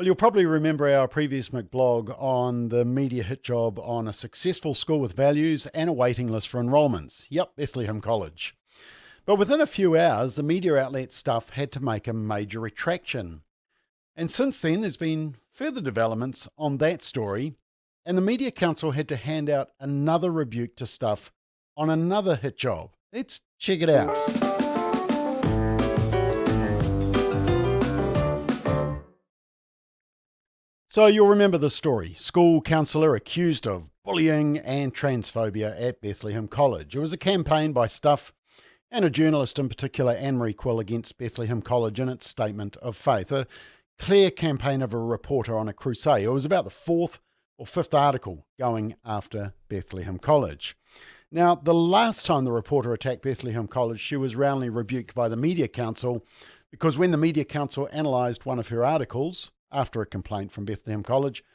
Well, you'll probably remember our previous McBLOG on the media hit job on a successful school with values and a waiting list for enrolments. Yep, Bethlehem College. But within a few hours, the media outlet Stuff had to make a major retraction. And since then, there's been further developments on that story, and the Media Council had to hand out another rebuke to Stuff on another hit job. Let's check it out. So you'll remember the story. School counsellor accused of bullying and transphobia at Bethlehem College. It was a campaign by Stuff and a journalist in particular, Anne-Marie Quill, against Bethlehem College in its statement of faith. A clear campaign of a reporter on a crusade. It was about the fourth or fifth article going after Bethlehem College. Now, the last time the reporter attacked Bethlehem College, she was roundly rebuked by the Media Council because when the Media Council analysed one of her articles, after a complaint from Bethlehem College,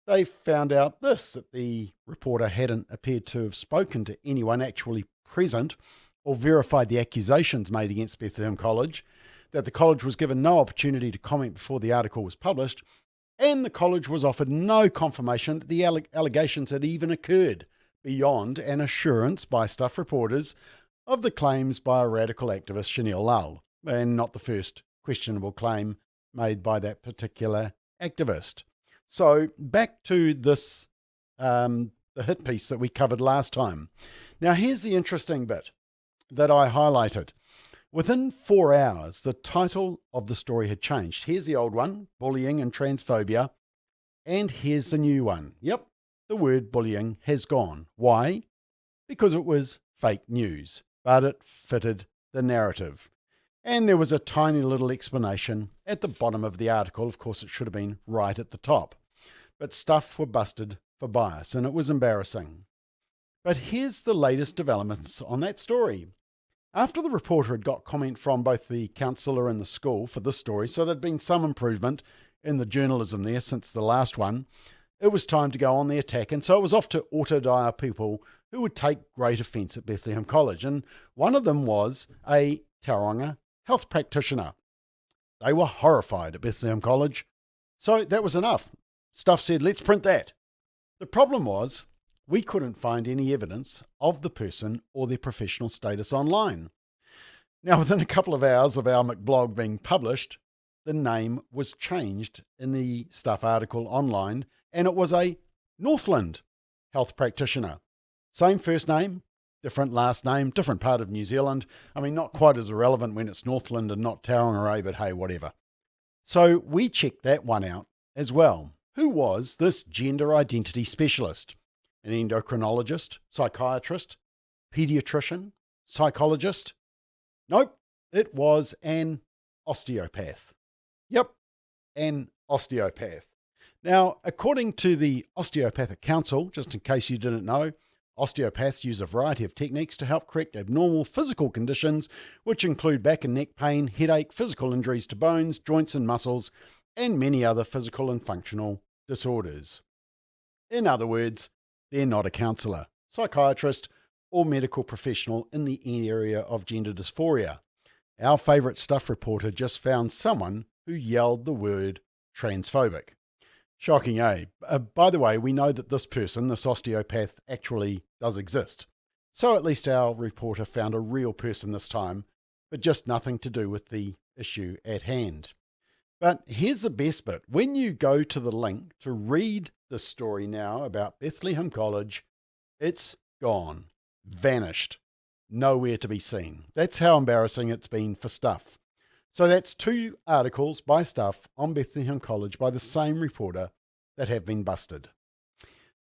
they found out that the reporter hadn't appeared to have spoken to anyone actually present or verified the accusations made against Bethlehem College, that the college was given no opportunity to comment before the article was published, and the college was offered no confirmation that the allegations had even occurred, beyond an assurance by Stuff reporters of the claims by a radical activist, Chanel Lull, and not the first questionable claim made by that particular activist. So back to this, the hit piece that we covered last time. Now here's the interesting bit that I highlighted. Within 4 hours, the title of the story had changed. Here's the old one, bullying and transphobia, and here's the new one. Yep, the word bullying has gone. Why? Because it was fake news, but it fitted the narrative. And there was a tiny little explanation at the bottom of the article. Of course, it should have been right at the top. But Stuff were busted for bias, and it was embarrassing. But here's the latest developments on that story. After the reporter had got comment from both the counsellor and the school for this story, so there'd been some improvement in the journalism there since the last one, it was time to go on the attack. And so it was off to auto-dire people who would take great offence at Bethlehem College. And one of them was a Tauranga health practitioner. They were horrified at Bethlehem College. So that was enough. Stuff said, let's print that. The problem was we couldn't find any evidence of the person or their professional status online. Now, within a couple of hours of our McBLOG being published, the name was changed in the Stuff article online, and it was a Northland health practitioner. Same first name, different last name, different part of New Zealand. I mean, not quite as irrelevant when it's Northland and not Tauranga, but hey, whatever. So we checked that one out as well. Who was this gender identity specialist? An endocrinologist, psychiatrist, pediatrician, psychologist? Nope, it was an osteopath. Yep, an osteopath. Now, according to the Osteopathic Council, just in case you didn't know, osteopaths use a variety of techniques to help correct abnormal physical conditions, which include back and neck pain, headache, physical injuries to bones, joints and muscles, and many other physical and functional disorders. In other words, they're not a counsellor, psychiatrist, or medical professional in the area of gender dysphoria. Our favourite Stuff reporter just found someone who yelled the word transphobic. Shocking, eh? By the way, we know that this person, this osteopath, actually does exist. So at least our reporter found a real person this time, but just nothing to do with the issue at hand. But here's the best bit. When you go to the link to read the story now about Bethlehem College, it's gone, vanished, nowhere to be seen. That's how embarrassing it's been for Stuff. So that's 2 articles by Stuff on Bethlehem College by the same reporter that have been busted.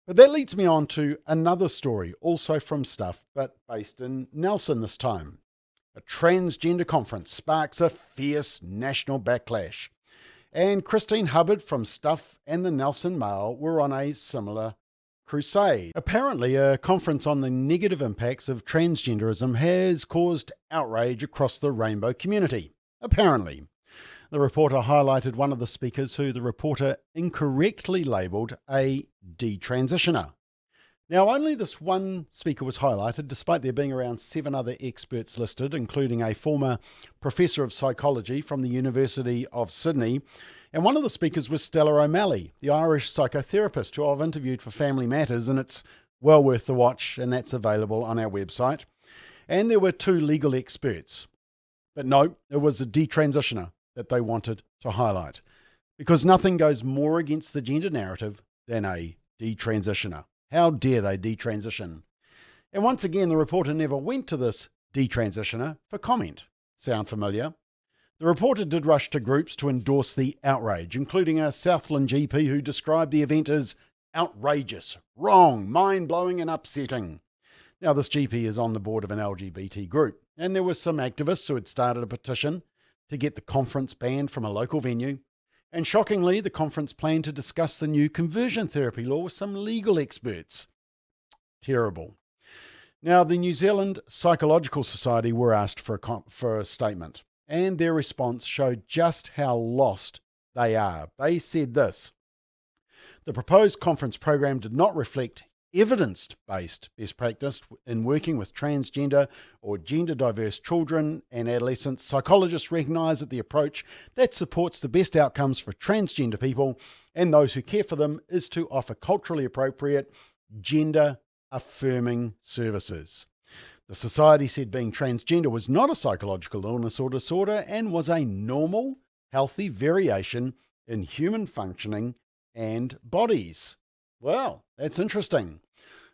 But that leads me on to another story, also from Stuff, but based in Nelson this time. A Transgender Conference sparks a fierce national backlash. And Christine Hubbard from Stuff and the Nelson Mail were on a similar crusade. Apparently, a conference on the negative impacts of transgenderism has caused outrage across the rainbow community. Apparently. The reporter highlighted one of the speakers who the reporter incorrectly labelled a detransitioner. Now, only this one speaker was highlighted, despite there being around 7 other experts listed, including a former professor of psychology from the University of Sydney And one of the speakers was Stella O'Malley, the Irish psychotherapist who I've interviewed for Family Matters, and it's well worth the watch, and that's available on our website. And there were two legal experts. But no, it was a detransitioner that they wanted to highlight, because nothing goes more against the gender narrative than a detransitioner. How dare they detransition? And once again, the reporter never went to this detransitioner for comment. Sound familiar? The reporter did rush to groups to endorse the outrage, including a Southland GP who described the event as outrageous, wrong, mind-blowing and upsetting. Now, this GP is on the board of an LGBT group, and there were some activists who had started a petition to get the conference banned from a local venue. And shockingly, the conference planned to discuss the new conversion therapy law with some legal experts. Terrible. Now, the New Zealand Psychological Society were asked for a statement, and their response showed just how lost they are. They said this: the proposed conference program did not reflect evidence-based best practice in working with transgender or gender-diverse children and adolescents. Psychologists recognise that the approach that supports the best outcomes for transgender people and those who care for them is to offer culturally appropriate, gender-affirming services. The society said being transgender was not a psychological illness or disorder and was a normal, healthy variation in human functioning and bodies. Well, that's interesting.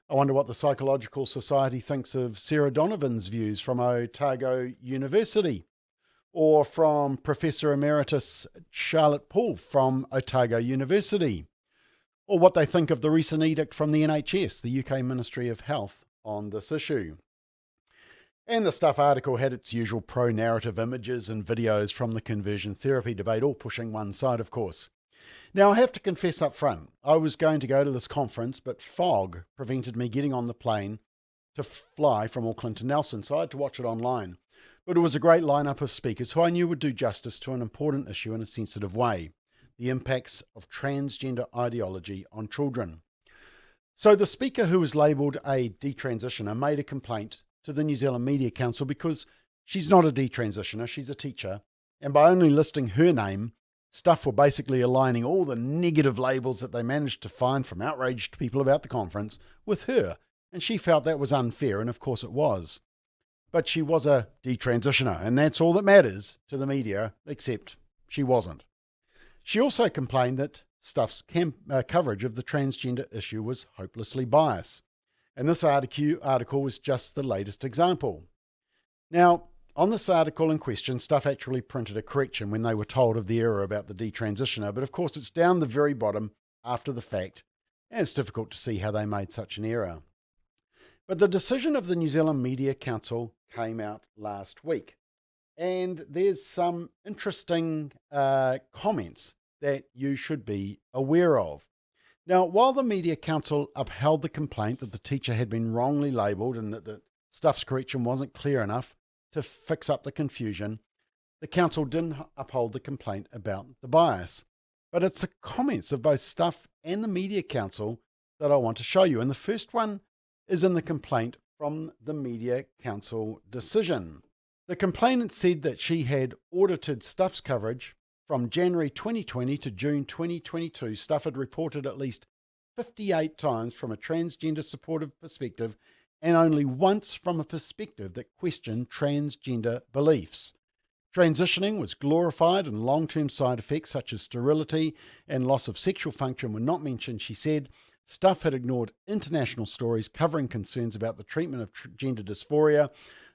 I wonder what the Psychological Society thinks of Sarah Donovan's views from Otago University, or from Professor Emeritus Charlotte Poole from Otago University, or what they think of the recent edict from the NHS, the UK Ministry of Health, on this issue. And the Stuff article had its usual pro-narrative images and videos from the conversion therapy debate, all pushing one side, of course. Now, I have to confess up front, I was going to go to this conference, but fog prevented me getting on the plane to fly from Auckland to Nelson, so I had to watch it online. But it was a great lineup of speakers who I knew would do justice to an important issue in a sensitive way: the impacts of transgender ideology on children. So the speaker, who was labelled a detransitioner, made a complaint to the New Zealand Media Council because she's not a detransitioner, she's a teacher, and by only listing her name, Stuff were basically aligning all the negative labels that they managed to find from outraged people about the conference with her, and she felt that was unfair, and of course it was. But she was a detransitioner, and that's all that matters to the media, except she wasn't. She also complained that Stuff's coverage of the transgender issue was hopelessly biased, and this article was just the latest example. Now, on this article in question, Stuff actually printed a correction when they were told of the error about the detransitioner, but of course it's down the very bottom after the fact, and it's difficult to see how they made such an error. But the decision of the New Zealand Media Council came out last week, and there's some interesting comments that you should be aware of. Now, while the Media Council upheld the complaint that the teacher had been wrongly labelled and that the Stuff's correction wasn't clear enough to fix up the confusion, the council didn't uphold the complaint about the bias. But it's the comments of both Stuff and the Media Council that I want to show you. And the first one is in the complaint from the Media Council decision. The complainant said that she had audited Stuff's coverage from January 2020 to June 2022. Stuff had reported at least 58 times from a transgender supportive perspective, and only once from a perspective that questioned transgender beliefs. Transitioning was glorified, and long-term side effects such as sterility and loss of sexual function were not mentioned, she said. Stuff had ignored international stories covering concerns about the treatment of gender dysphoria.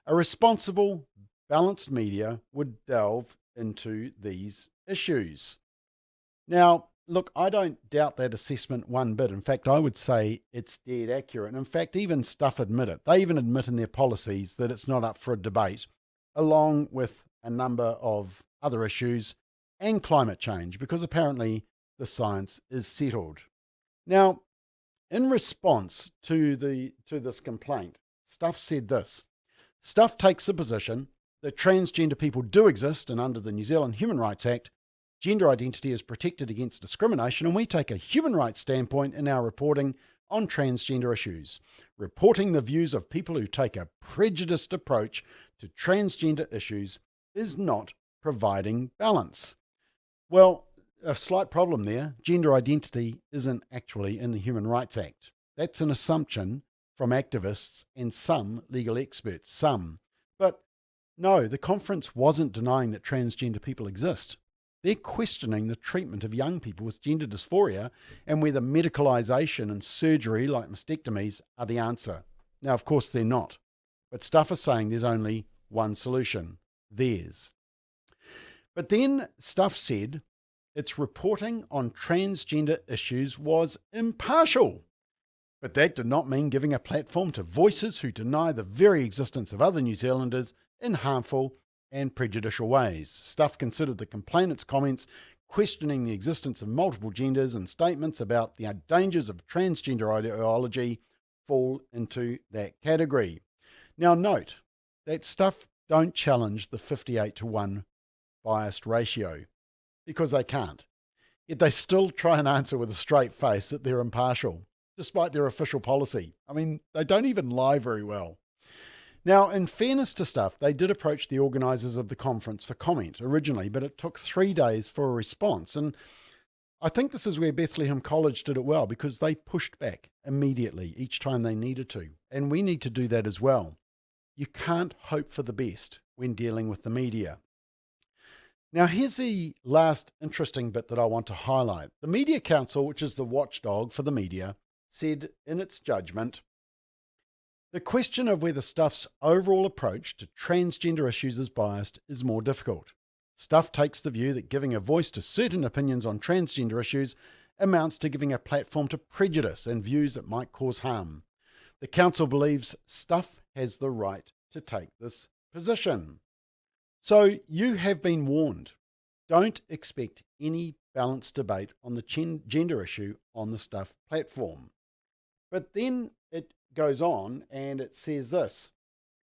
A responsible, balanced media would delve into these issues. Now, look, I don't doubt that assessment one bit. In fact, I would say it's dead accurate. And in fact, even Stuff admit it. They even admit in their policies that it's not up for a debate, along with a number of other issues and climate change, because apparently the science is settled. Now, in response to this complaint, Stuff said this: Stuff takes the position that transgender people do exist, and under the New Zealand Human Rights Act, gender identity is protected against discrimination, and we take a human rights standpoint in our reporting on transgender issues. Reporting the views of people who take a prejudiced approach to transgender issues is not providing balance. Well, A slight problem there. Gender identity isn't actually in the Human Rights Act. That's an assumption from activists and some legal experts, some. But no, the conference wasn't denying that transgender people exist. They're questioning the treatment of young people with gender dysphoria and whether medicalisation and surgery like mastectomies are the answer. Now, of course, they're not. But Stuff is saying there's only one solution, theirs. But then Stuff said its reporting on transgender issues was impartial. But that did not mean giving a platform to voices who deny the very existence of other New Zealanders in harmful and prejudicial ways. Stuff considered the complainants' comments questioning the existence of multiple genders and statements about the dangers of transgender ideology fall into that category. Now note that Stuff don't challenge the 58-to-1 biased ratio, because they can't. Yet they still try and answer with a straight face that they're impartial, despite their official policy. I mean, they don't even lie very well. Now, in fairness to Stuff, they did approach the organisers of the conference for comment originally, but it took 3 days for a response. And I think this is where Bethlehem College did it well, because they pushed back immediately each time they needed to. And we need to do that as well. You can't hope for the best when dealing with the media. Now, here's the last interesting bit that I want to highlight. The Media Council, which is the watchdog for the media, said in its judgment, the question of whether Stuff's overall approach to transgender issues is biased is more difficult. Stuff takes the view that giving a voice to certain opinions on transgender issues amounts to giving a platform to prejudice and views that might cause harm. The council believes Stuff has the right to take this position. So you have been warned. Don't expect any balanced debate on the gender issue on the Stuff platform. But then it goes on and it says this.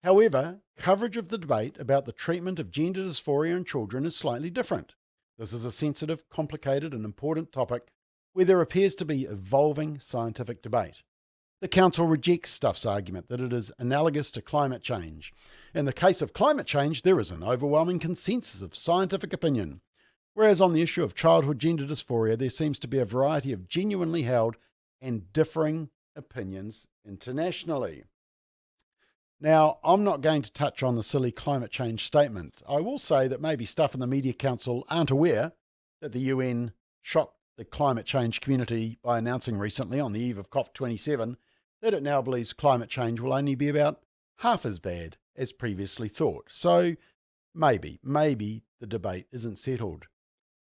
However, coverage of the debate about the treatment of gender dysphoria in children is slightly different. This is a sensitive, complicated and important topic where there appears to be evolving scientific debate. The council rejects Stuff's argument that it is analogous to climate change. In the case of climate change, there is an overwhelming consensus of scientific opinion, whereas on the issue of childhood gender dysphoria, there seems to be a variety of genuinely held and differing opinions internationally. Now, I'm not going to touch on the silly climate change statement. I will say that maybe Stuff in the Media Council aren't aware that the UN shocked the climate change community by announcing recently on the eve of COP27 that it now believes climate change will only be about half as bad as previously thought. So maybe the debate isn't settled.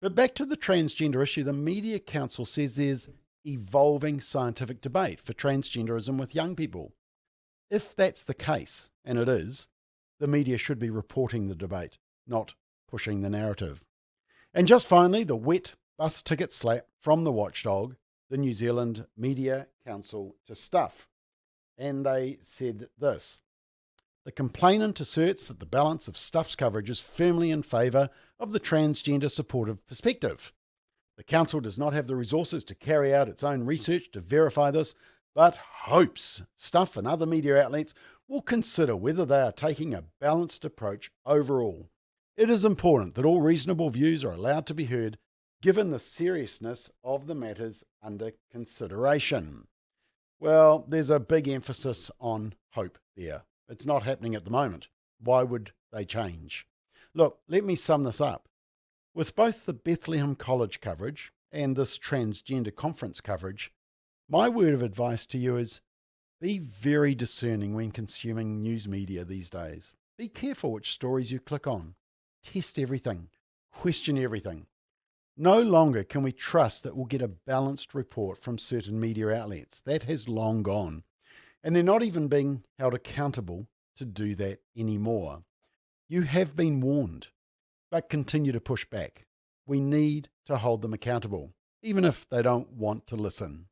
But back to the transgender issue, the Media Council says there's evolving scientific debate for transgenderism with young people. If that's the case, and it is, the media should be reporting the debate, not pushing the narrative. And just finally, the wet bus ticket slap from the watchdog, the New Zealand Media Council, to Stuff. And they said this. The complainant asserts that the balance of Stuff's coverage is firmly in favour of the transgender supportive perspective. The council does not have the resources to carry out its own research to verify this, but hopes Stuff and other media outlets will consider whether they are taking a balanced approach overall. It is important that all reasonable views are allowed to be heard, given the seriousness of the matters under consideration. Well, there's a big emphasis on hope there. It's not happening at the moment. Why would they change? Look, let me sum this up. With both the Bethlehem College coverage and this Transgender Conference coverage, my word of advice to you is be very discerning when consuming news media these days. Be careful which stories you click on. Test everything. Question everything. No longer can we trust that we'll get a balanced report from certain media outlets. That has long gone. And they're not even being held accountable to do that anymore. You have been warned, but continue to push back. We need to hold them accountable, even if they don't want to listen.